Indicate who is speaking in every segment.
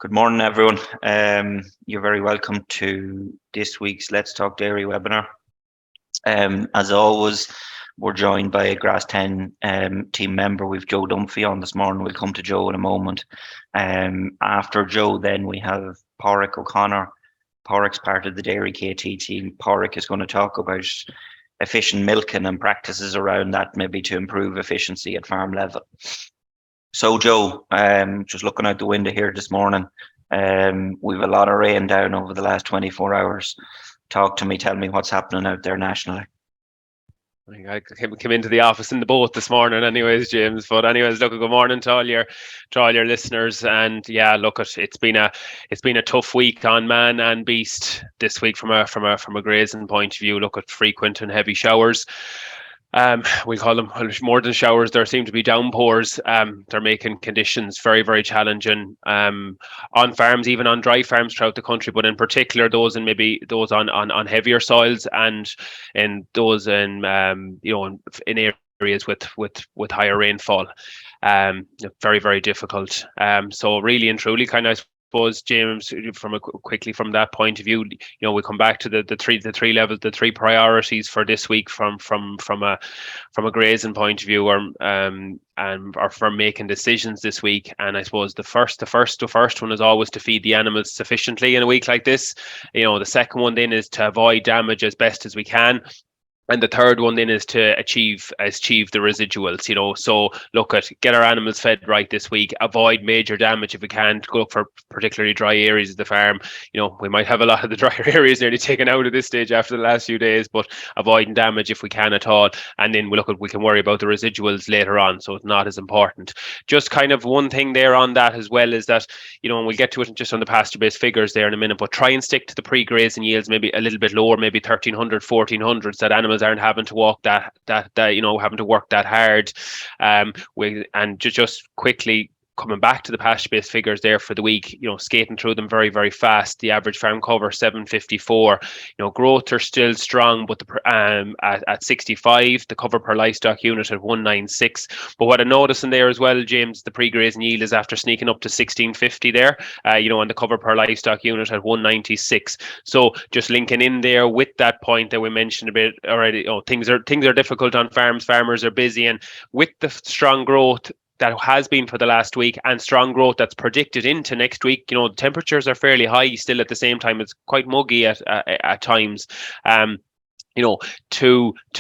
Speaker 1: Good morning, everyone. You're very welcome to this week's Let's Talk Dairy webinar. As always, we're joined by a Grass 10 team member. We've Joe Dunphy on this morning. We'll come to Joe in a moment. After Joe, then we have Pádraig O'Connor. Pádraig's part of the Dairy KT team. Pádraig is going to talk about efficient milking and practices around that, maybe to improve efficiency at farm level. So Joe, just looking out the window here this morning, we've a lot of rain down over the last 24 hours. Talk to me, tell me what's happening out there nationally.
Speaker 2: I came into the office in the boat this morning anyways, James. But anyways, look, good morning to all your listeners. And yeah, look, it's been a tough week on man and beast this week from a grazing point of view. Look at frequent and heavy showers. We call them more than showers. There seem to be downpours. They're making conditions very, very challenging on farms, even on dry farms throughout the country, but in particular those on heavier soils and in those in areas with higher rainfall. Very, very difficult. So really and truly, kind of, suppose, James, quickly from that point of view, we come back to the three levels, the three priorities for this week from a grazing point of view, and for making decisions this week. And I suppose the first one is always to feed the animals sufficiently in a week like this. The second one then is to avoid damage as best as we can. And the third one then is to achieve the residuals, so get our animals fed right this week, avoid major damage if we can, to go look for particularly dry areas of the farm. We might have a lot of the drier areas nearly taken out at this stage after the last few days, but avoiding damage if we can at all. And then we can worry about the residuals later on, so it's not as important. Just kind of one thing there on that as well is that, and we'll get to it just on the pasture-based figures there in a minute, but try and stick to the pre-grazing yields, maybe a little bit lower, maybe 1300, 1400, so that animals aren't having to walk having to work that hard. Just quickly coming back to the pasture-based figures there for the week, skating through them very, very fast. The average farm cover 754. Growth are still strong, but at 65, the cover per livestock unit at 196. But what I noticed in there as well, James, the pre-grazing yield is after sneaking up to 1650 there. And the cover per livestock unit at 196. So just linking in there with that point that we mentioned a bit already. Things are difficult on farms. Farmers are busy, and with the strong growth that has been for the last week and strong growth that's predicted into next week, the temperatures are fairly high still. At the same time, it's quite muggy at times. To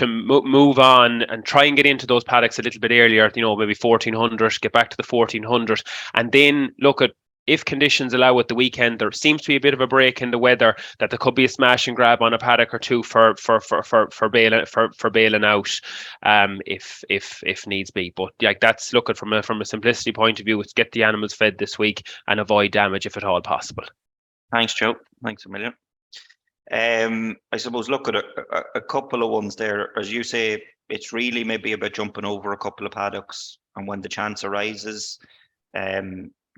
Speaker 2: move on and try and get into those paddocks a little bit earlier, maybe 1400, get back to the 1400, and then look at, if conditions allow at the weekend, there seems to be a bit of a break in the weather, that there could be a smash and grab on a paddock or two for bailing out, if needs be. But that's looking from a simplicity point of view. It's get the animals fed this week and avoid damage if at all possible.
Speaker 1: Thanks, Joe. Thanks a million. I suppose look at a couple of ones there. As you say, it's really maybe about jumping over a couple of paddocks, and when the chance arises,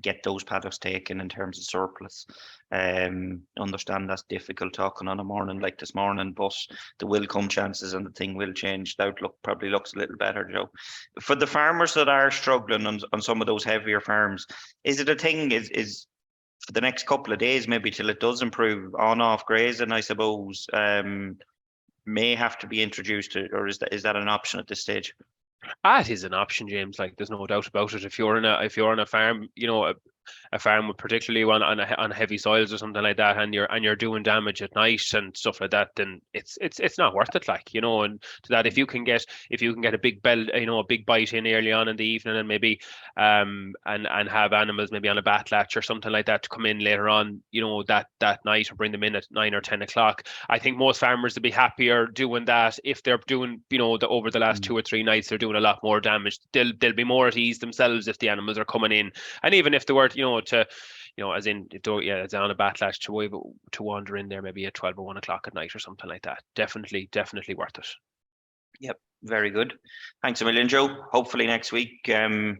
Speaker 1: get those paddocks taken in terms of surplus. Understand that's difficult talking on a morning like this morning, but there will come chances and the thing will change. The outlook probably looks a little better, Joe. For the farmers that are struggling on some of those heavier farms, is it a thing, is for the next couple of days, maybe till it does improve, on-off grazing, I suppose, may have to be introduced, or is that an option at this stage?
Speaker 2: It is an option, James. There's no doubt about it. If you're on a farm, a farm with particularly on heavy soils or something like that, and you're doing damage at night and stuff like that, then it's not worth it. And to that, if you can get a big a big bite in early on in the evening, and maybe and have animals maybe on a bat latch or something like that to come in later on, that night, or bring them in at 9 or 10 o'clock. I think most farmers would be happier doing that. If they're doing, over the last 2 or 3 nights, they're doing a lot more damage. They'll be more at ease themselves if the animals are coming in, and even if they were, as in, if it's on a bat latch to wander in there maybe at 12 or 1 o'clock at night or something like that. Definitely worth it.
Speaker 1: Yep, very good. Thanks a million, Joe. Hopefully next week we'll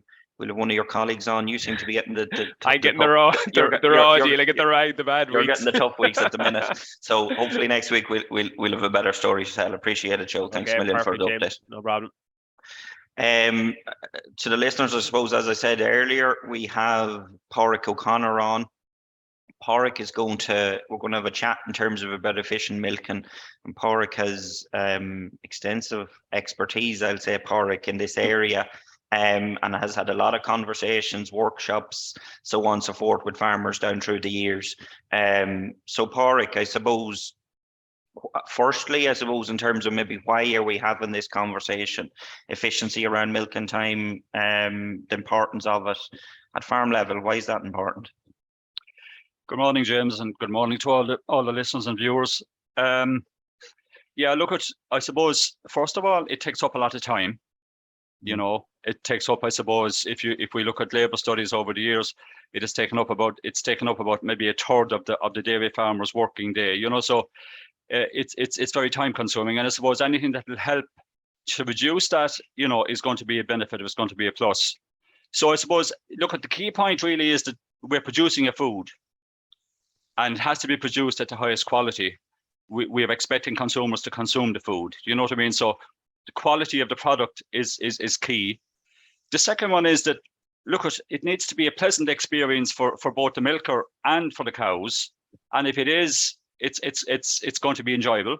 Speaker 1: have one of your colleagues on. You seem to be getting
Speaker 2: I'm getting the raw deal. I get the bad weeks.
Speaker 1: You're getting the tough weeks at the minute. So hopefully next week we'll have a better story to tell. Appreciate it, Joe. Thanks a million for the update.
Speaker 2: James. No problem.
Speaker 1: To the listeners, I suppose, as I said earlier, we have Pádraig O'Connor on. Porrick is we're going to have a chat in terms of about efficient milking, and Porrick has extensive expertise, I'll say, Porrick, in this area, and has had a lot of conversations, workshops, so on and so forth with farmers down through the years. So Porrick, I suppose, firstly, I suppose, in terms of maybe why are we having this conversation, efficiency around milking time, the importance of it at farm level, why is that important?
Speaker 3: Good morning, James, and good morning to all the listeners and viewers. Yeah, look, I suppose, first of all, it takes up a lot of time. You know, it takes up, I suppose, if we look at labour studies over the years, it's taken up about maybe a third of the dairy farmer's working day. You know, so it's very time consuming, and I suppose anything that will help to reduce that, you know, is going to be a benefit. It's going to be a plus. So I suppose, look, at the key point really is that we're producing a food, and it has to be produced at the highest quality. We are expecting consumers to consume the food. You know what I mean? So the quality of the product is key. The second one is that, look, it needs to be a pleasant experience for both the milker and for the cows. And if it is, it's going to be enjoyable.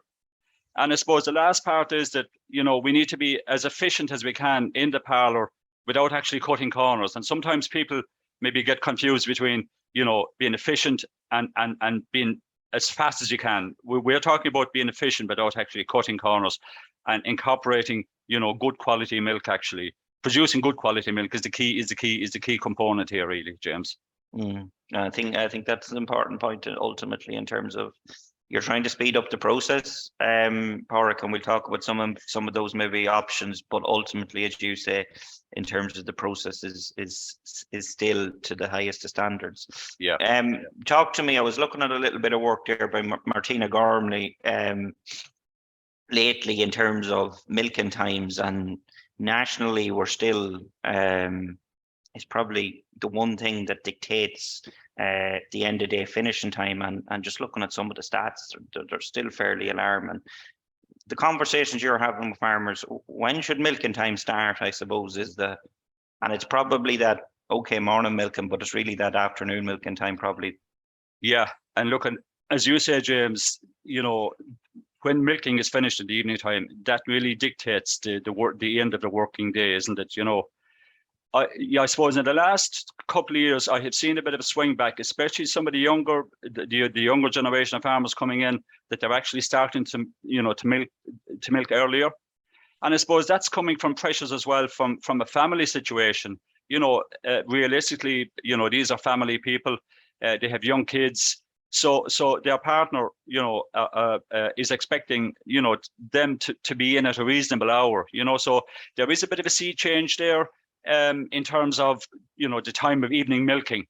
Speaker 3: And I suppose the last part is that, you know, we need to be as efficient as we can in the parlour without actually cutting corners. And sometimes people maybe get confused between, you know, being efficient and being as fast as you can. We're talking about being efficient without actually cutting corners, and incorporating, you know, good quality milk. Actually, producing good quality milk is the key component here, really, James.
Speaker 1: I think that's an important point ultimately, in terms of you're trying to speed up the process, Porrick, and we'll talk about some of those maybe options, but ultimately, as you say, in terms of the process is still to the highest of standards.
Speaker 3: Yeah.
Speaker 1: Talk to me. I was looking at a little bit of work there by Martina Gormley lately in terms of milking times, and nationally we're still it's probably the one thing that dictates the end of day finishing time, and just looking at some of the stats, they're still fairly alarming. The conversations you're having with farmers, when should milking time start, I suppose, and it's probably that, okay, morning milking, but it's really that afternoon milking time probably.
Speaker 3: Yeah, and look, as you say, James, you know, when milking is finished in the evening time, that really dictates the end of the working day, isn't it? You know, I suppose in the last couple of years, I have seen a bit of a swing back, especially some of the younger generation of farmers coming in, that they're actually starting to, you know, to milk earlier. And I suppose that's coming from pressures as well from a family situation. You know, realistically, you know, these are family people. They have young kids. So their partner, you know, is expecting, you know, them to be in at a reasonable hour, you know, so there is a bit of a sea change there in terms of, you know, the time of evening milking,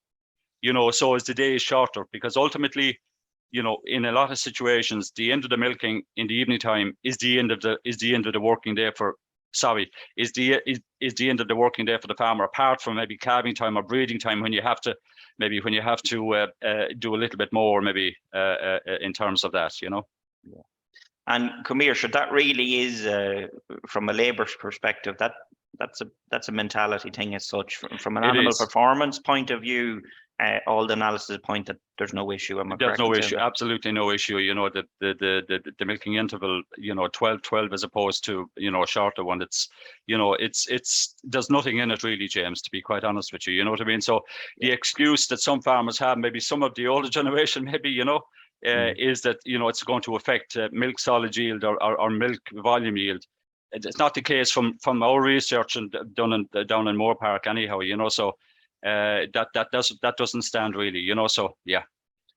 Speaker 3: you know, so as the day is shorter, because ultimately, you know, in a lot of situations, the end of the milking in the evening time is the end of the working day is the end of the working day for the farmer, apart from maybe calving time or breeding time, when you have to do a little bit more, maybe in terms of that, you know.
Speaker 1: Yeah. And come here, so that really is from a labour perspective, that's a mentality thing as such. From an animal performance point of view, all the analysis point that there's no issue.
Speaker 3: There's no issue, absolutely no issue. You know, the milking interval, you know, 12 as opposed to, you know, a shorter one. It's, you know, it's there's nothing in it really, James, to be quite honest with you. You know what I mean? So the excuse that some farmers have, maybe some of the older generation, maybe, you know, is that, you know, it's going to affect milk solid yield or milk volume yield. It's not the case from our research and down in Moore Park anyhow, you know, so that doesn't stand really, you know, so yeah.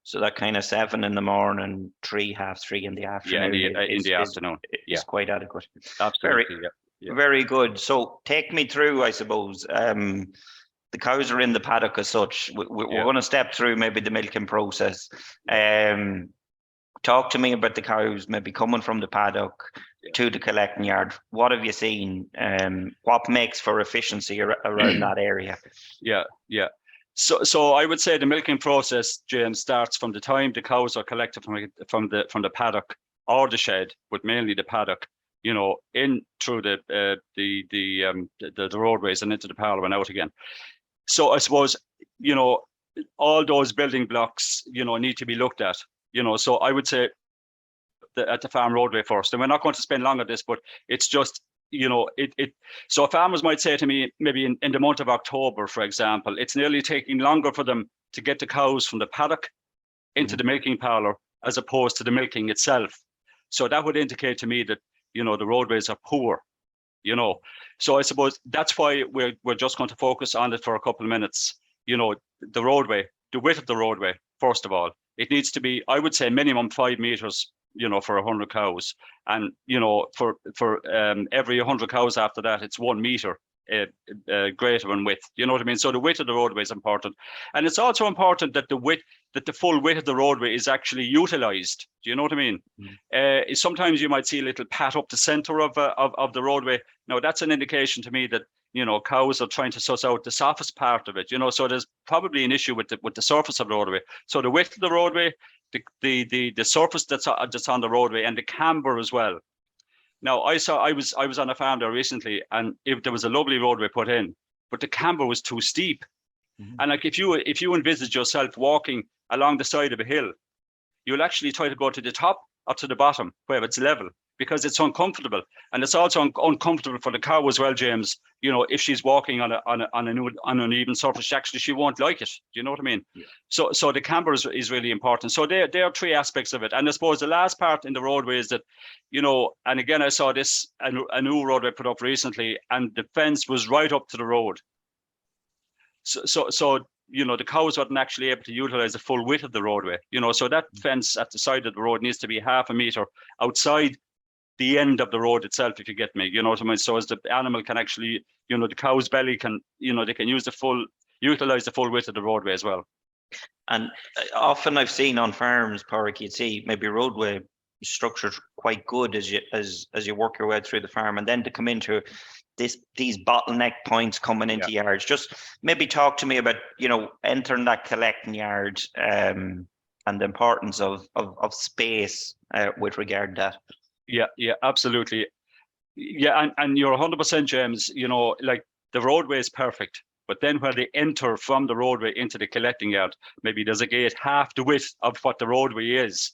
Speaker 1: So that kind of 7 in the morning, 3:30 in the afternoon.
Speaker 3: In the afternoon
Speaker 1: is quite adequate.
Speaker 3: Absolutely.
Speaker 1: Very good. So take me through, I suppose. The cows are in the paddock as such. We're going to step through maybe the milking process. Talk to me about the cows maybe coming from the paddock to the collecting yard. What have you seen? What makes for efficiency around that area?
Speaker 3: Yeah. So I would say the milking process, James, starts from the time the cows are collected from the paddock or the shed, but mainly the paddock, you know, in through the roadways and into the parlour and out again. So I suppose, you know, all those building blocks, need to be looked at. So I would say at the farm roadway first, and we're not going to spend long on this, but it's just, so farmers might say to me, maybe in the month of October, for example, it's nearly taking longer for them to get the cows from the paddock into the milking parlour as opposed to the milking itself. So that would indicate to me that, the roadways are poor, So I suppose that's why we're just going to focus on it for a couple of minutes. The roadway, the width of the roadway, first of all, it needs to be, I would say, minimum 5 meters, for 100 cows. And, for every 100 cows after that, it's 1 meter greater in width. You know what I mean? So the width of the roadway is important. And it's also important that the full width of the roadway is actually utilized. Do you know what I mean? Sometimes you might see a little pat up the center of the roadway. Now that's an indication to me that, cows are trying to suss out the softest part of it, so there's probably an issue with the surface of the roadway. So the width of the roadway, the surface that's on the roadway, and the camber as well. Now I was on a farm there recently, and there was a lovely roadway put in, but the camber was too steep. And like if you envisage yourself walking along the side of a hill, you'll actually try to go to the top or to the bottom where it's level, because it's uncomfortable. And it's also uncomfortable for the cow as well, James. If she's walking on an uneven surface, actually she won't like it. Do you know what I mean? Yeah. So the camber is really important. So there are 3 aspects of it. And I suppose the last part in the roadway is that, and again, I saw this, a new roadway put up recently, and the fence was right up to the road. So the cows weren't actually able to utilize the full width of the roadway. So that fence at the side of the road needs to be 0.5 meter outside the end of the road itself, if you get me, you know what I mean? So as the animal can actually, the cow's belly can, they can utilize the full width of the roadway as well.
Speaker 1: And often I've seen on farms, Pádraig, you'd see maybe roadway structured quite good as you work your way through the farm, and then to come into these bottleneck points coming into yards. Just maybe talk to me about, entering that collecting yard, and the importance of space with regard to that.
Speaker 3: Yeah, absolutely. Yeah, and you're 100%, James. Like the roadway is perfect, but then where they enter from the roadway into the collecting yard, maybe there's a gate half the width of what the roadway is.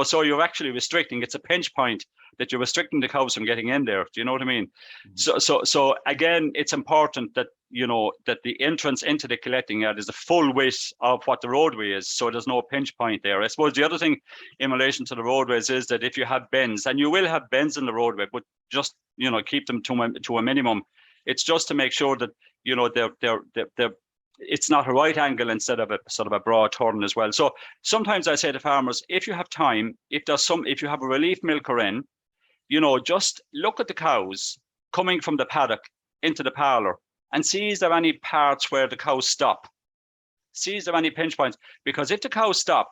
Speaker 3: So you're actually restricting. It's a pinch point that you're restricting the cows from getting in there. Do you know what I mean? So again, it's important that that the entrance into the collecting yard is the full width of what the roadway is, so there's no pinch point there. I suppose the other thing in relation to the roadways is that if you have bends, and you will have bends in the roadway, but just keep them to a minimum. It's just to make sure that they're it's not a right angle instead of a sort of a broad turn as well. So sometimes I say to farmers, if you have time, if you have a relief milker in, just look at the cows coming from the paddock into the parlour and see, is there any parts where the cows stop? See, is there any pinch points? Because if the cows stop,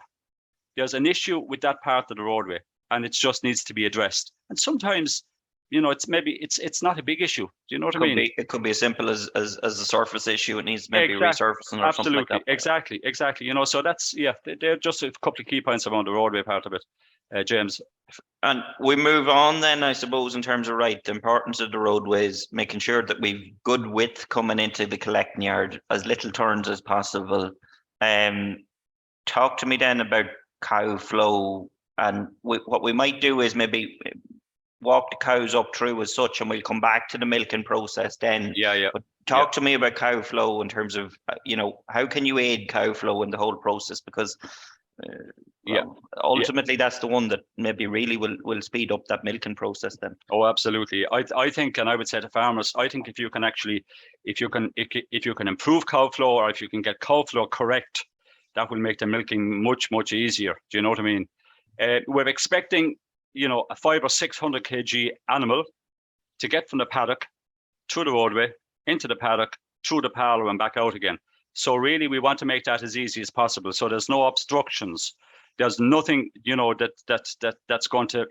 Speaker 3: there's an issue with that part of the roadway, and it just needs to be addressed. And sometimes, it's not a big issue. Do you know what I mean?
Speaker 1: It could be as simple as a surface issue. It needs maybe resurfacing or something like that.
Speaker 3: Exactly. So that's, they're just a couple of key points around the roadway part of it, James.
Speaker 1: And we move on then, I suppose, in terms of the importance of the roadways, making sure that we've good width coming into the collecting yard, as little turns as possible. Talk to me then about cow flow, and what we might do is maybe walk the cows up through as such, and we'll come back to the milking process then. But talk to me about cow flow in terms of, how can you aid cow flow in the whole process? Because ultimately that's the one that maybe really will speed up that milking process then.
Speaker 3: Oh, absolutely. I think, and I would say to farmers, I think if you can improve cow flow, or if you can get cow flow correct, that will make the milking much, much easier. Do you know what I mean? We're expecting, a 500 or 600 kg animal to get from the paddock through the roadway into the paddock, through the parlour and back out again. So really, we want to make that as easy as possible. So there's no obstructions. There's nothing, that's going to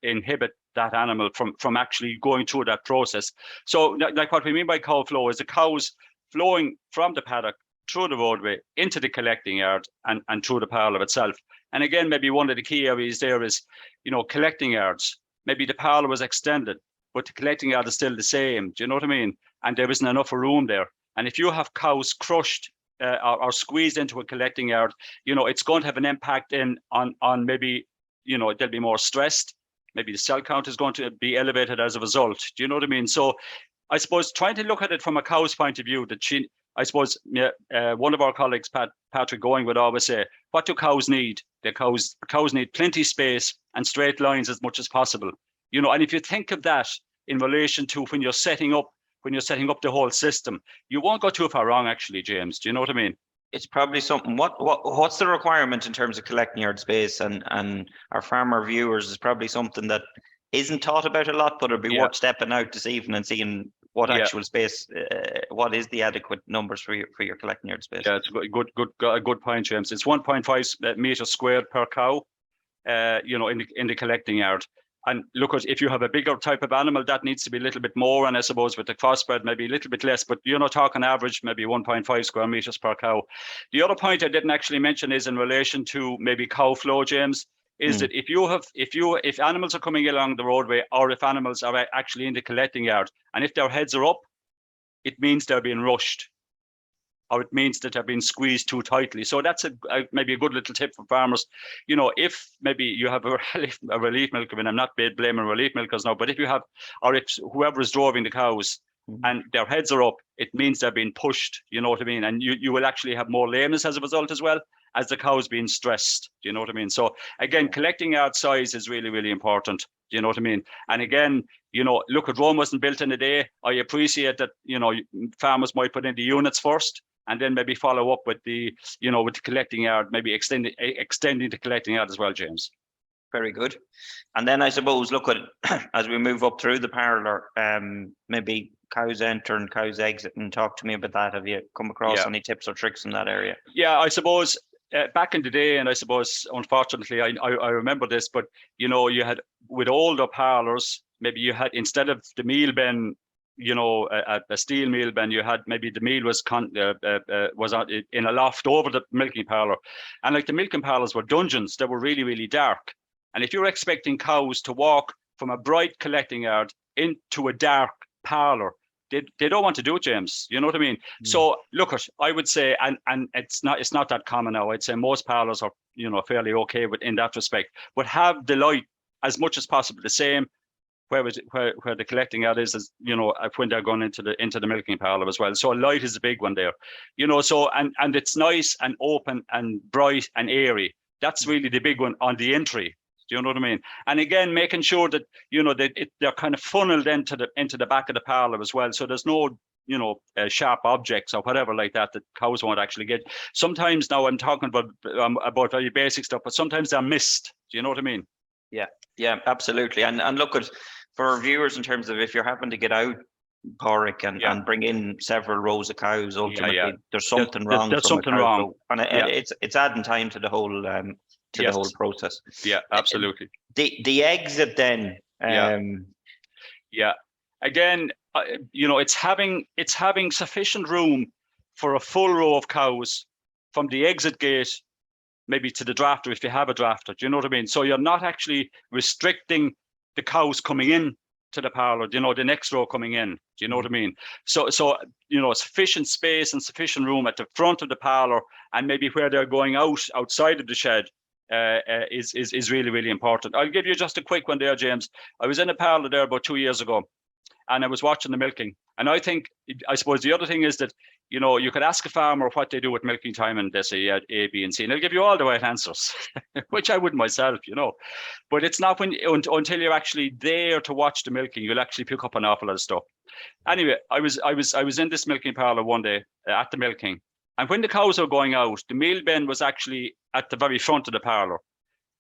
Speaker 3: inhibit that animal from actually going through that process. So like what we mean by cow flow is the cows flowing from the paddock through the roadway into the collecting yard and through the parlour itself. And again, maybe one of the key areas there is, collecting yards. Maybe the parlour was extended, but the collecting yard is still the same. Do you know what I mean? And there isn't enough room there. And if you have cows crushed are squeezed into a collecting yard, it's going to have an impact on maybe, they'll be more stressed. Maybe the cell count is going to be elevated as a result. Do you know what I mean? So I suppose trying to look at it from a cow's point of view, I suppose one of our colleagues, Patrick Going, would always say, what do cows need? Cows need plenty space and straight lines as much as possible. And if you think of that in relation to when you're setting up the whole system, you won't go too far wrong, actually, James. Do you know what I mean?
Speaker 1: It's probably something. What's the requirement in terms of collecting yard space? And our farmer viewers is probably something that isn't thought about a lot, but it'd be worth stepping out this evening and seeing what actual space, what is the adequate numbers for your collecting yard space.
Speaker 3: Yeah, it's a good point, James. It's 1.5 meters squared per cow, in the collecting yard. And look, if you have a bigger type of animal, that needs to be a little bit more. And I suppose with the crossbred, maybe a little bit less. But talking average, maybe 1.5 square meters per cow. The other point I didn't actually mention is in relation to maybe cow flow, James. Is that if animals are coming along the roadway, or if animals are actually in the collecting yard, and if their heads are up, it means they're being rushed, or it means that they're being squeezed too tightly. So that's maybe a good little tip for farmers. If maybe you have a relief milker, and I'm not blaming relief milkers now, but if you have, or if whoever is driving the cows and their heads are up, it means they're being pushed. You know what I mean? And you will actually have more lameness as a result as well, as the cow's being stressed. Do you know what I mean? So again, collecting yard size is really, really important. Do you know what I mean? And again, look, at Rome wasn't built in a day. I appreciate that, farmers might put in the units first and then maybe follow up with the collecting yard, maybe extending the collecting yard as well, James.
Speaker 1: Very good. And then I suppose, look at as we move up through the parlour, maybe cows enter and cows exit, and talk to me about that. Have you come across any tips or tricks in that area? Yeah,
Speaker 3: I suppose back in the day, and I suppose unfortunately I remember this, but you had with older parlours, maybe you had, instead of the meal bin, a steel meal bin, you had maybe the meal was in a loft over the milking parlour, and like the milking parlours were dungeons. They were really, really dark, and if you're expecting cows to walk from a bright collecting yard into a dark parlour, they don't want to do it, James. You know what I mean? So look, I would say, and it's not that common now. I'd say most parlours are fairly okay in that respect, but have the light as much as possible the same where the collecting yard is, as when they're going into the milking parlour as well. So light is a big one there, so and it's nice and open and bright and airy. That's really the big one on the entry. Do you know what I mean? And again, making sure that they're kind of funneled into the back of the parlour as well. So there's no sharp objects or whatever like that cows won't actually get. Sometimes, now I'm talking about very basic stuff, but sometimes they're missed. Do you know what I mean?
Speaker 1: Yeah, absolutely. And look at, for our viewers, in terms of if you're having to get out Porrick and bring in several rows of cows, ultimately there's something wrong.
Speaker 3: There's something wrong,
Speaker 1: and it's adding time to the whole the whole process.
Speaker 3: Yeah, absolutely.
Speaker 1: The exit then.
Speaker 3: Again, it's having sufficient room for a full row of cows from the exit gate, maybe to the drafter if you have a drafter. Do you know what I mean? So you're not actually restricting the cows coming in to the parlour, the next row coming in. Do you know what I mean? So sufficient space and sufficient room at the front of the parlour, and maybe where they're going outside of the shed is really, really important. I'll give you just a quick one there, James. I was in a parlour there about 2 years ago, and I was watching the milking. And I suppose the other thing is that, you could ask a farmer what they do with milking time, and they say, A, B, and C, and they'll give you all the right answers, which I would myself, But it's not until you're actually there to watch the milking, you'll actually pick up an awful lot of stuff. Anyway, I was in this milking parlour one day at the milking, and when the cows were going out, the meal bin was actually at the very front of the parlour,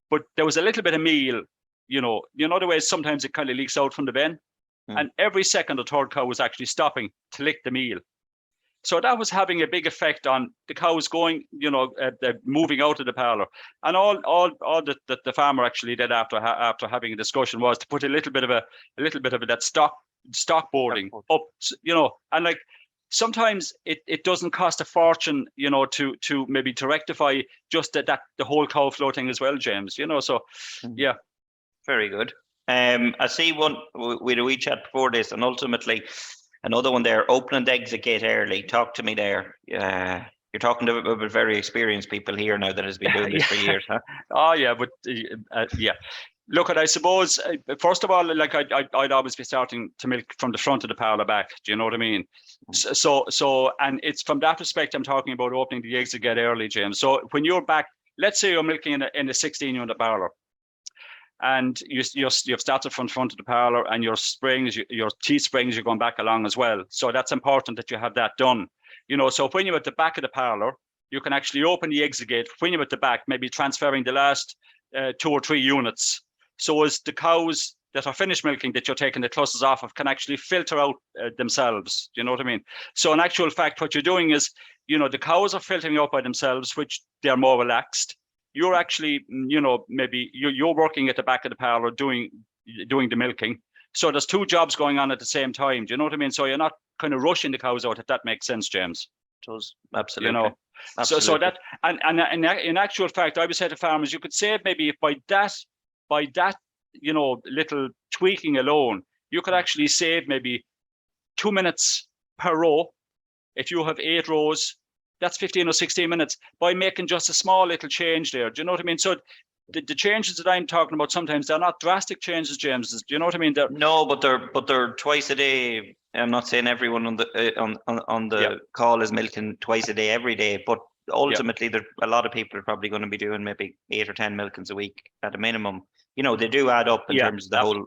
Speaker 3: but there was a little bit of meal, the way sometimes it kind of leaks out from the bin. And every second or third cow was actually stopping to lick the meal. So that was having a big effect on the cows going, moving out of the parlour. And all that the farmer actually did after having a discussion was to put a little bit of that stock boarding up, and like sometimes it doesn't cost a fortune, to maybe to rectify just that the whole cow flow thing as well, James. So yeah.
Speaker 1: Very good. I see one with a wee chat before this, and ultimately another one there, open and exit gate early. Talk to me there. You're talking to very experienced people here now that has been doing this for years, huh?
Speaker 3: Oh yeah, but yeah. Look, I suppose first of all, like I'd always be starting to milk from the front of the parlour back. Do you know what I mean? So, and it's from that respect I'm talking about opening the exit gate early, James. So when you're back, let's say you're milking in a 16-unit parlour, and you've started from front of the parlour, and your springs, your T springs, you're going back along as well. So that's important that you have that done. You know, so when you're at the back of the parlour, you can actually open the exit gate when you're at the back, maybe transferring the last 2 or 3 units. So as the cows that are finished milking that you're taking the clusters off of can actually filter out themselves. Do you know what I mean? So in actual fact, what you're doing is, you know, the cows are filtering out by themselves, which they're more relaxed. You're actually, you know, maybe you're working at the back of the parlour doing the milking. So there's 2 jobs going on at the same time. Do you know what I mean? So you're not kind of rushing the cows out, if that makes sense, James.
Speaker 1: It does, absolutely.
Speaker 3: You know,
Speaker 1: absolutely.
Speaker 3: so that, and in actual fact, I would say to farmers, you could save maybe if by that, you know, little tweaking alone, you could actually save maybe 2 minutes per row. If you have 8 rows, that's 15 or 16 minutes by making just a small little change there. Do you know what I mean? So the changes that I'm talking about, sometimes they're not drastic changes, James. Do you know what I mean?
Speaker 1: No, but they're twice a day. I'm not saying everyone on the call is milking twice a day every day, but ultimately, there a lot of people are probably going to be doing maybe 8 or 10 milkings a week at a minimum. You know, they do add up in terms of the whole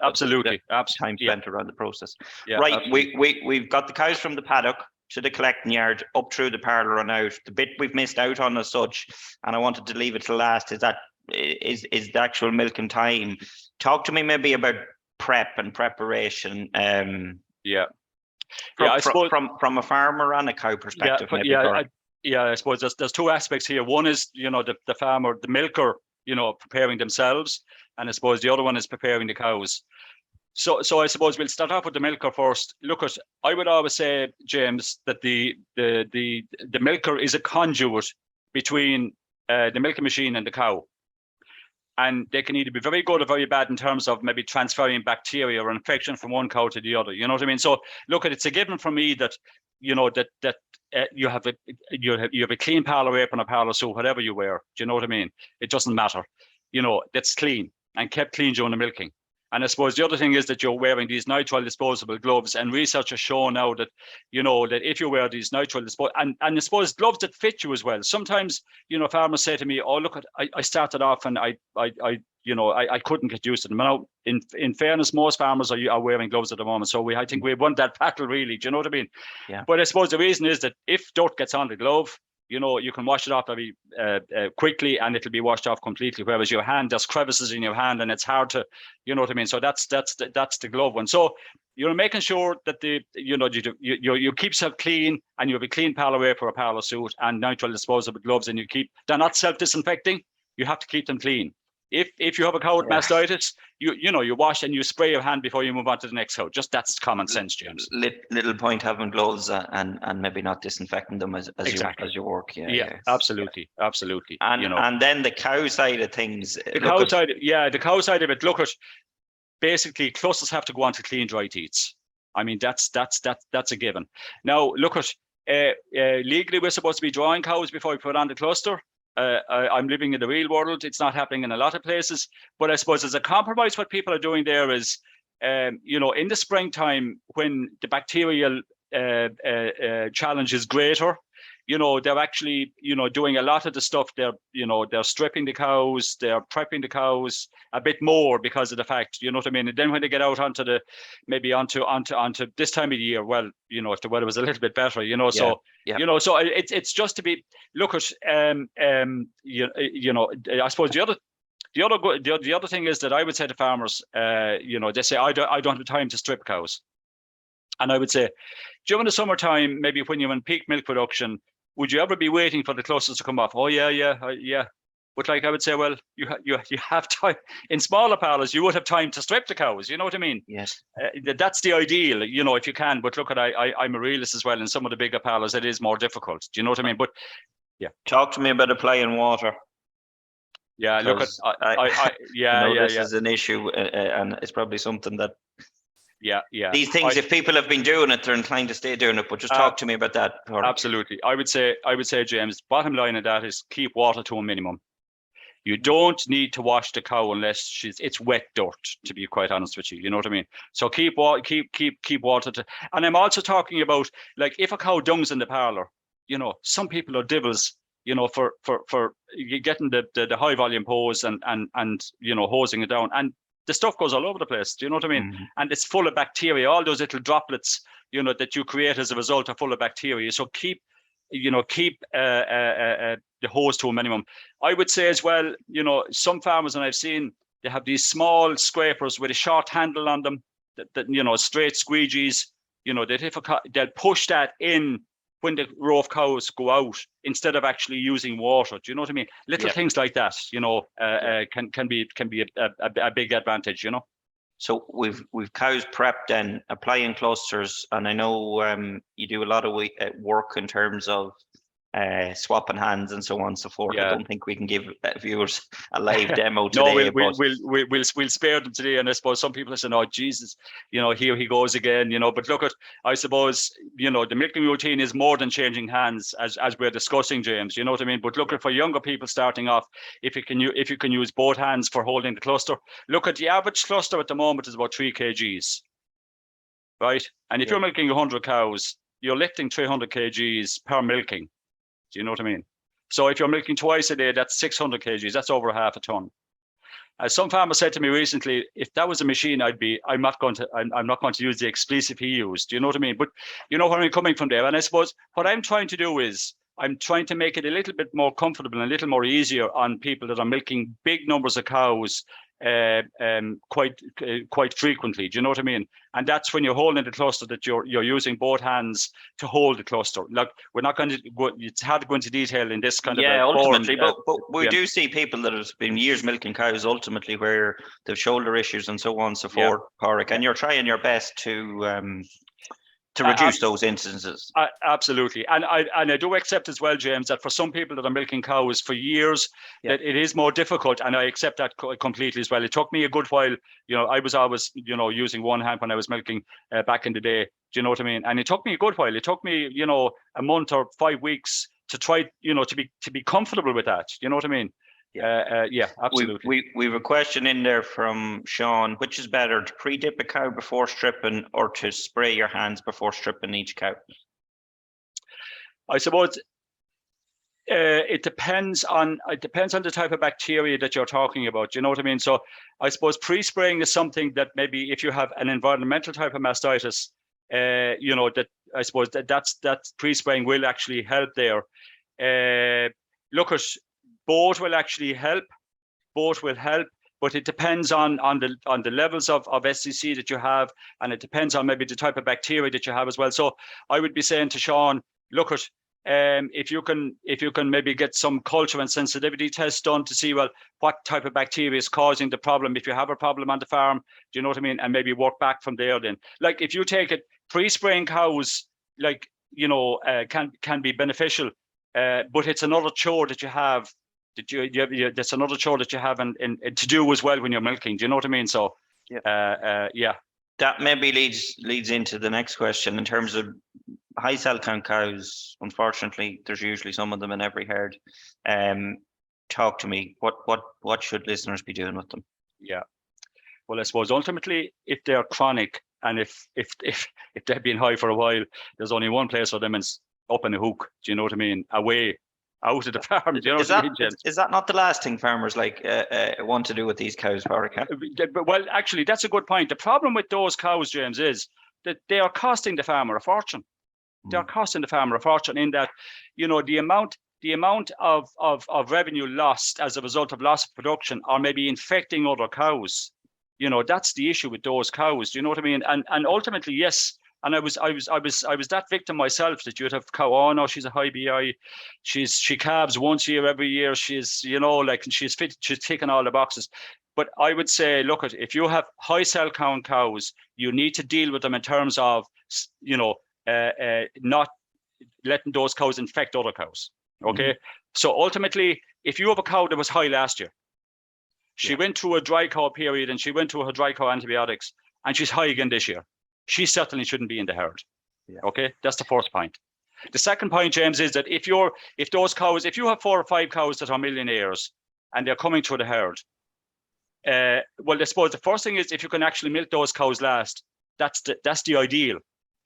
Speaker 3: absolutely
Speaker 1: time spent around the process.
Speaker 3: Yeah,
Speaker 1: right,
Speaker 3: absolutely.
Speaker 1: we've got the cows from the paddock to the collecting yard, up through the parlour and out. The bit we've missed out on as such, and I wanted to leave it to last, is the actual milking time. Talk to me maybe about prep and preparation.
Speaker 3: I
Speaker 1: suppose from a farmer and a cow perspective.
Speaker 3: I suppose there's 2 aspects here. One is, you know, the farmer, the milker, you know, preparing themselves, and I suppose the other one is preparing the cows. So I suppose we'll start off with the milker first. Look, I would always say, James, that the milker is a conduit between the milking machine and the cow. And they can either be very good or very bad in terms of maybe transferring bacteria or infection from one cow to the other. You know what I mean? So look, it's a given for me that, you know, that you have a clean parlour apron or parlour suit, whatever you wear. Do you know what I mean? It doesn't matter. You know, that's clean and kept clean during the milking. And I suppose the other thing is that you're wearing these nitrile disposable gloves, and research has shown now that, you know, that if you wear these nitrile disposable, and I suppose gloves that fit you as well. Sometimes, you know, farmers say to me, "Oh, look, I started off and I couldn't get used to them." Now, in fairness, most farmers are wearing gloves at the moment, so I think we won that battle really. Do you know what I mean?
Speaker 1: Yeah.
Speaker 3: But I suppose the reason is that if dirt gets on the glove, you know, you can wash it off very quickly, and it'll be washed off completely. Whereas your hand, there's crevices in your hand, and it's hard to, you know what I mean. So that's the glove one. So you're making sure that you keep yourself clean, and you have a clean parlour apron or parlour suit and nitrile disposable gloves, and they're not self-disinfecting. You have to keep them clean. If you have a cow with mastitis, you wash and you spray your hand before you move on to the next cow. Just that's common sense, James.
Speaker 1: Little point having gloves and maybe not disinfecting them as you work.
Speaker 3: Yeah, absolutely.
Speaker 1: And
Speaker 3: you know,
Speaker 1: and then the cow side of things.
Speaker 3: The cow side of it. Look at, basically clusters have to go on to clean dry teats. I mean, that's a given. Now look at legally we're supposed to be drawing cows before we put on the cluster. I'm living in the real world. It's not happening in a lot of places, but I suppose as a compromise, what people are doing there is, you know, in the springtime when the bacterial challenge is greater, you know, they're actually, you know, doing a lot of the stuff. They're stripping the cows, they're prepping the cows a bit more because of the fact, you know what I mean. And then when they get out onto this time of the year, well, you know, if the weather was a little bit better, you know, so you know, so it's just to be look at you know, I suppose the other thing is that I would say to farmers, you know, they say I don't have time to strip cows, and I would say during the summertime, maybe when you're in peak milk production, would you ever be waiting for the clusters to come off? Oh yeah. But like I would say, well, you have time in smaller parlours. You would have time to strip the cows. You know what I mean?
Speaker 1: Yes.
Speaker 3: That's the ideal, you know, if you can. But look, I'm a realist as well. In some of the bigger parlours, it is more difficult. Do you know what I mean? But yeah.
Speaker 1: Talk to me about applying water.
Speaker 3: Yeah, look at
Speaker 1: this is an issue, and it's probably something that
Speaker 3: Yeah.
Speaker 1: These things, if people have been doing it, they're inclined to stay doing it. But just talk to me about that.
Speaker 3: Absolutely. I would say, James, bottom line of that is keep water to a minimum. You don't need to wash the cow unless it's wet dirt, to be quite honest with you. You know what I mean? So keep water to, and I'm also talking about, like, if a cow dungs in the parlour, you know, some people are devils, you know, for getting the high volume hose and you know, hosing it down, and the stuff goes all over the place. Do you know what I mean? And it's full of bacteria. All those little droplets, you know, that you create as a result are full of bacteria. So keep the hose to a minimum. I would say as well, you know, some farmers, and I've seen, they have these small scrapers with a short handle on them, that you know, straight squeegees, you know, that they'll push that in when the row of cows go out instead of actually using water. Do you know what I mean? Little things like that, you know, can be a big advantage, you know.
Speaker 1: So we've cows prepped and applying clusters, and I know you do a lot of work in terms of swapping hands and so on and so forth. I don't think we can give viewers a live demo today.
Speaker 3: We'll spare them today. And I suppose some people are saying, "Oh Jesus, you know, here he goes again," you know. But look, I suppose, you know, the milking routine is more than changing hands, as we're discussing, James. You know what I mean? But look, for younger people starting off, if you can use both hands for holding the cluster. Look, at the average cluster at the moment is about 3 kgs, right? And if you're milking 100 cows, you're lifting 300 kgs per milking. Do you know what I mean? So if you're milking twice a day, that's 600 kgs. That's over half a ton. Some farmer said to me recently, if that was a machine, I'm not going to use the expletive he used. Do you know what I mean? But you know where I'm coming from there. And I suppose what I'm trying to do is I'm trying to make it a little bit more comfortable and a little more easier on people that are milking big numbers of cows quite frequently. Do you know what I mean? And that's when you're holding the cluster, that you're using both hands to hold the cluster. Like, we're not going to go, it's hard to go into detail in this kind of
Speaker 1: ultimately, but we do see people that have been years milking cows ultimately where they've shoulder issues and so on and so forth, Pádraig, and you're trying your best to reduce those instances.
Speaker 3: Absolutely. And I do accept as well, James, that for some people that are milking cows for years, that it is more difficult. And I accept that completely as well. It took me a good while. You know, I was always, you know, using one hand when I was milking back in the day. Do you know what I mean? And it took me a good while. It took me, you know, a month or 5 weeks to try, you know, to be comfortable with that. You know what I mean? Yeah, absolutely.
Speaker 1: We have a question in there from Sean. Which is better, to pre-dip a cow before stripping or to spray your hands before stripping each cow?
Speaker 3: I suppose it depends on the type of bacteria that you're talking about. You know what I mean? So I suppose pre-spraying is something that maybe if you have an environmental type of mastitis, you know, that I suppose that pre-spraying will actually help there. Look at both will actually help. Both will help, but it depends on the levels of SCC that you have, and it depends on maybe the type of bacteria that you have as well. So I would be saying to Sean, look at if you can maybe get some culture and sensitivity tests done to see, well, what type of bacteria is causing the problem. If you have a problem on the farm, do you know what I mean? And maybe work back from there. Then, like, if you take it, pre-spraying cows, like, you know, can be beneficial, but it's another chore that you have. That's another chore that you have and to do as well when you're milking. Do you know what I mean? So
Speaker 1: that maybe leads into the next question in terms of high cell count cows. Unfortunately, there's usually some of them in every herd. Talk to me. What should listeners be doing with them?
Speaker 3: Yeah, well, I suppose ultimately, if they're chronic and if they've been high for a while, there's only one place for them, and it's up in the hook. Do you know what I mean? Away. Out of the farm. Do you know what I mean, James?
Speaker 1: Is that not the last thing farmers want to do with these cows, Pádraig?
Speaker 3: Well, actually, that's a good point. The problem with those cows, James, is that they are costing the farmer a fortune. They are costing the farmer a fortune in that, you know, the amount of revenue lost as a result of loss of production, or maybe infecting other cows. You know, that's the issue with those cows. Do you know what I mean? And ultimately, yes. And I was that victim myself, that you'd have cow, oh no, she's a high BI, she calves once a year, every year, she's, you know, like, she's fit, she's ticking all the boxes. But I would say, look, if you have high cell count cows, you need to deal with them in terms of, you know, not letting those cows infect other cows. Okay. So ultimately, if you have a cow that was high last year, she went through a dry cow period and she went through her dry cow antibiotics, and she's high again this year. she certainly shouldn't be in the herd.
Speaker 1: Yeah.
Speaker 3: Okay, that's the first point. The second point, James, is that if you have 4 or 5 cows that are millionaires and they're coming through the herd, well, I suppose the first thing is if you can actually milk those cows last, that's the ideal.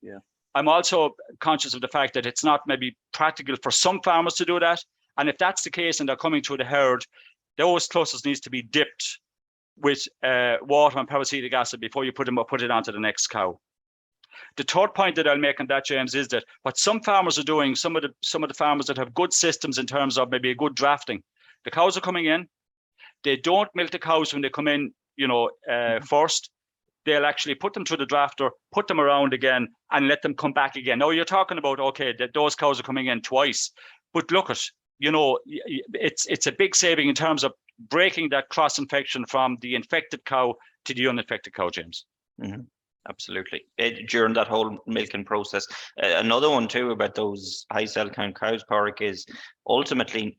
Speaker 1: Yeah.
Speaker 3: I'm also conscious of the fact that it's not maybe practical for some farmers to do that. And if that's the case and they're coming through the herd, those clusters needs to be dipped with water and peracetic acid before you put it onto the next cow. The third point that I'll make on that, James, is that what some farmers are doing, some of the farmers that have good systems in terms of maybe a good drafting, the cows are coming in, they don't milk the cows when they come in, first. They'll actually put them through the drafter, put them around again, and let them come back again. Now you're talking about, okay, that those cows are coming in twice, but look at, it's a big saving in terms of breaking that cross infection from the infected cow to the uninfected cow, James.
Speaker 1: Mm-hmm. Absolutely. During that whole milking process. Another one too about those high cell count cows, Pádraig, is ultimately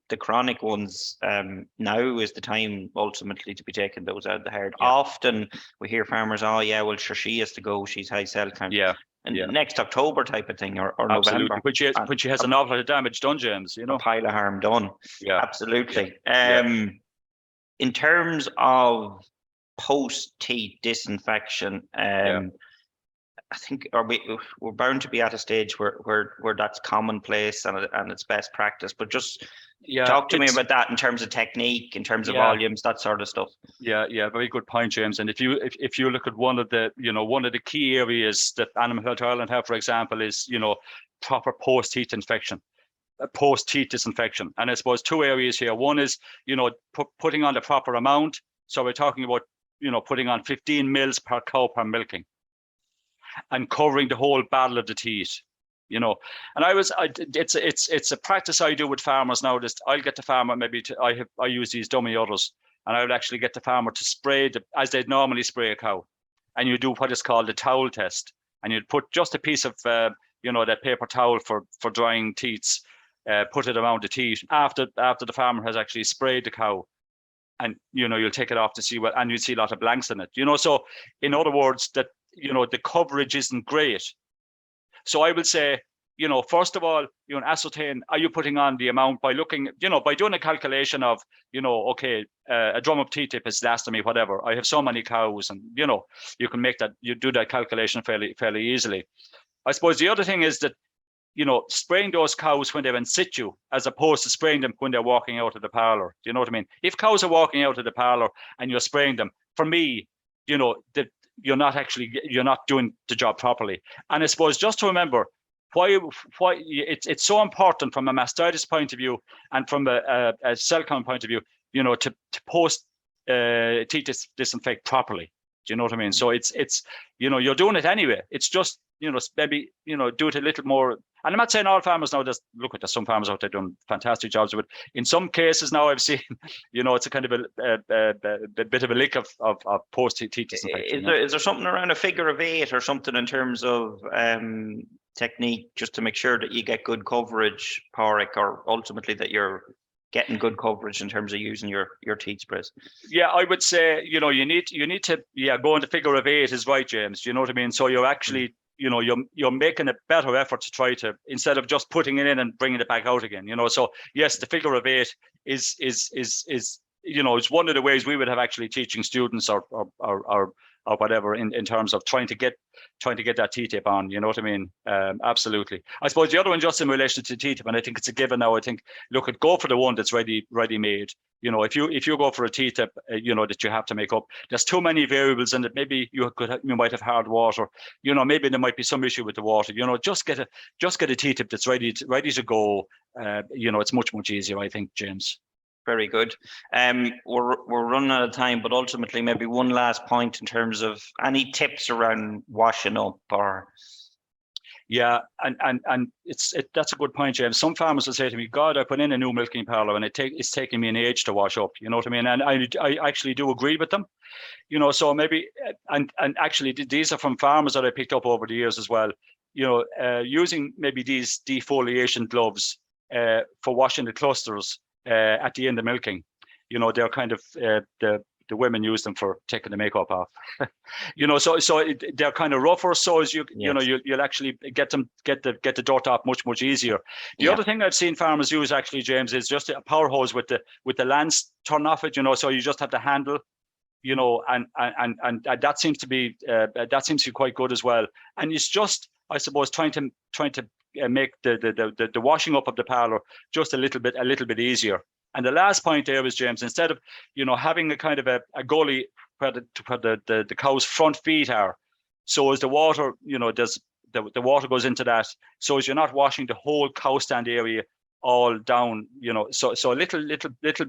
Speaker 1: the chronic ones. Now is the time ultimately to be taking those out of the herd. Yeah. Often we hear farmers, oh yeah, well sure, she has to go, she's high cell count.
Speaker 3: Yeah.
Speaker 1: And next October type of thing, or November.
Speaker 3: When she has an awful lot of damage done, James,
Speaker 1: a pile of harm done.
Speaker 3: Yeah.
Speaker 1: Absolutely. In terms of post-teat disinfection, I think we're bound to be at a stage where that's commonplace and it's best practice. But just talk to me about that in terms of technique, in terms of volumes, that sort of stuff.
Speaker 3: Yeah, very good point, James. And if you look at one of the key areas that Animal Health Ireland have, for example, is proper post-teat infection. Post-teat disinfection. And I suppose 2 areas here. One is, putting on the proper amount. So we're talking about, putting on 15 mils per cow per milking and covering the whole battle of the teat, And it's a practice I do with farmers now. I'll get the farmer I use these dummy udders, and I would actually get the farmer to spray as they'd normally spray a cow. And you do what is called the towel test. And you'd put just a piece of, that paper towel for drying teats, put it around the teat after the farmer has actually sprayed the cow, and you'll take it off to see and you see a lot of blanks in it. So in other words, that the coverage isn't great. So I would say, first of all, ascertain, are you putting on the amount by looking, by doing a calculation of, okay, a drum of T-tip is lasting me whatever. I have so many cows, and you can you do that calculation fairly easily. I suppose the other thing is that spraying those cows when they're in situ, as opposed to spraying them when they're walking out of the parlour. Do you know what I mean? If cows are walking out of the parlour and you're spraying them, for me, that you're not doing the job properly. And I suppose just to remember why it's so important from a mastitis point of view and from a cell count point of view, to post teat disinfect properly. Do you know what I mean? So it's you're doing it anyway. It's just maybe do it a little more. And I'm not saying all farmers now. There's some farmers out there doing fantastic jobs with it. In some cases now I've seen, it's a kind of a bit of a lick of post teat disinfection.
Speaker 1: Is there something around a figure of 8 or something in terms of technique, just to make sure that you get good coverage, Pádraig, or ultimately that you're getting good coverage in terms of using your teat sprays?
Speaker 3: Yeah, I would say you need to go into figure of 8 is right, James. Do you know what I mean? So you're actually you're making a better effort to try to, instead of just putting it in and bringing it back out again. So yes, the figure of 8 is it's one of the ways we would have actually teaching students or whatever in terms of trying to get that T-tip on. You know what I mean? Absolutely. I suppose the other one, just in relation to T-tip, and I think it's a given now. I think go for the one that's ready made. If you go for a T-tip, that you have to make up, there's too many variables in it. Maybe you might have hard water. Maybe there might be some issue with the water. Just get a T-tip that's ready to go. It's much easier, I think, James.
Speaker 1: Very good. We're running out of time, but ultimately maybe one last point in terms of any tips around washing up or.
Speaker 3: Yeah, and that's a good point, James. Some farmers will say to me, God, I put in a new milking parlour and it's taking me an age to wash up. You know what I mean? And I actually do agree with them. So maybe, and actually these are from farmers that I picked up over the years as well. Using maybe these defoliation gloves for washing the clusters at the end of milking. They're kind of the the women use them for taking the makeup off. You know, so they're kind of rougher, so as you know, you'll actually get the dirt off much easier. The other thing I've seen farmers use actually, James, is just a power hose with the lance turn off it. You know, so you just have the handle. You know, and that seems to be quite good as well. And it's just, I suppose, trying to make the washing up of the parlour just a little bit easier. And the last point there is, James, instead of, you know, having a kind of a gully where the cow's front feet are, so as the water, you know, the water goes into that, so as you're not washing the whole cow stand area all down, you know, so little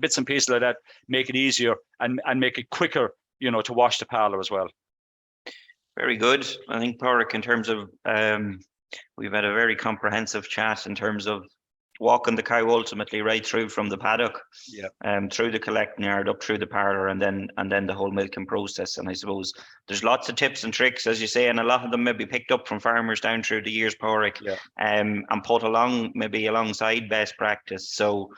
Speaker 3: bits and pieces like that make it easier and make it quicker, you know, to wash the parlour as well.
Speaker 1: Very good. I think, Pádraig, in terms of we've had a very comprehensive chat in terms of walking the cow ultimately right through from the paddock, through the collecting yard, up through the parlour, and then the whole milking process. And I suppose there's lots of tips and tricks, as you say, and a lot of them may be picked up from farmers down through the years, Pádraig, and put alongside best practice. So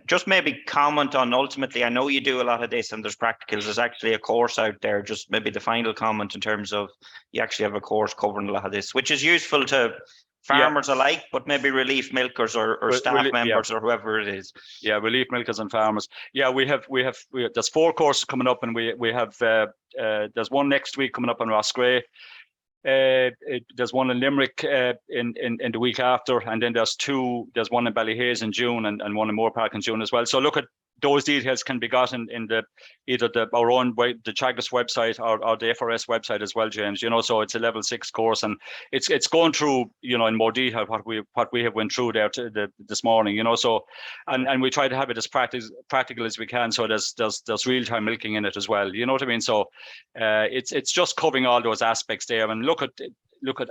Speaker 1: just maybe comment on, ultimately, I know you do a lot of this and there's practicals, there's actually a course out there, just maybe the final comment in terms of you actually have a course covering a lot of this, which is useful to farmers alike, but maybe relief milkers or staff members or whoever it is.
Speaker 3: Yeah, relief milkers and farmers. Yeah, we have there's 4 courses coming up, and we have there's one next week coming up in Roscrea. There's one in Limerick in the week after, and then there's one in Ballyhaise in June and one in Moore Park in June as well. So look at those details can be gotten in either our own the Teagasc website or the FRS website as well, James. You know, so it's a level 6 course, and it's going through, you know, in more detail what we have went through there this morning. You know, so and we try to have it as practical as we can. So there's real time milking in it as well. You know what I mean? So it's just covering all those aspects there, and look at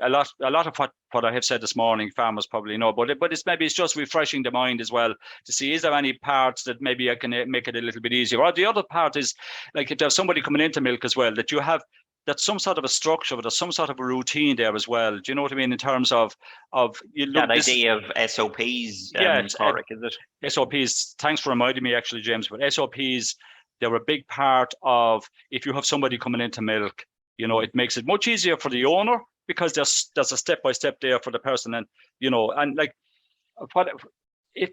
Speaker 3: a lot of what I have said this morning, farmers probably know, but it's just refreshing the mind as well to see, is there any parts that maybe I can make it a little bit easier? Or the other part is, like, if there's somebody coming into milk as well, that you have that's some sort of a structure, there's some sort of a routine there as well. Do you know what I mean? In terms of you look,
Speaker 1: that idea of SOPs, Pádraig, is it?
Speaker 3: SOPs, thanks for reminding me actually, James, but SOPs, they're a big part of, if you have somebody coming into milk, you know, it makes it much easier for the owner, because there's a step-by-step there for the person. And, you know, and like, what if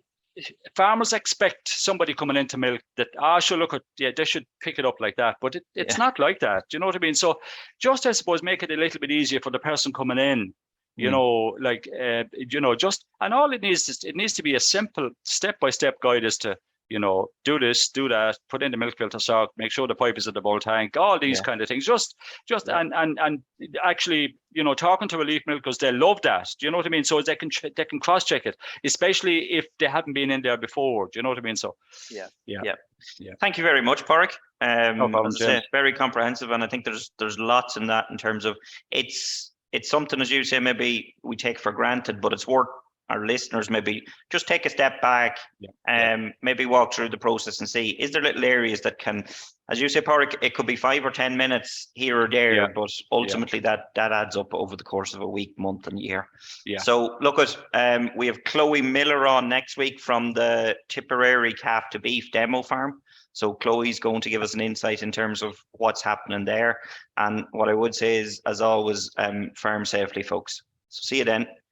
Speaker 3: farmers expect somebody coming into milk that, sure, look at, they should pick it up like that, but it's not like that. Do you know what I mean? So just, I suppose, make it a little bit easier for the person coming in, you know, like, you know, just, and all it needs to be a simple step-by-step guide as to, you know, do this, do that, put in the milk filter sock, make sure the pipe is at the bowl tank, all these kind of things. Just and actually, you know, talking to relief milkers, they love that. Do you know what I mean? So they can cross check it, especially if they haven't been in there before. Do you know what I mean? So yeah.
Speaker 1: Thank you very much, Pádraig.
Speaker 3: No problem,
Speaker 1: as I say, very comprehensive, and I think there's lots in that in terms of it's something, as you say, maybe we take for granted, but it's worth our listeners maybe just take a step back, maybe walk through the process and see, is there little areas that can, as you say, Pádraig, it could be 5 or 10 minutes here or there, but ultimately that adds up over the course of a week, month and year. So look at, we have Chloe Miller on next week from the Tipperary Calf to Beef demo farm. So Chloe's going to give us an insight in terms of what's happening there. And what I would say is, as always, farm safely, folks. So see you then.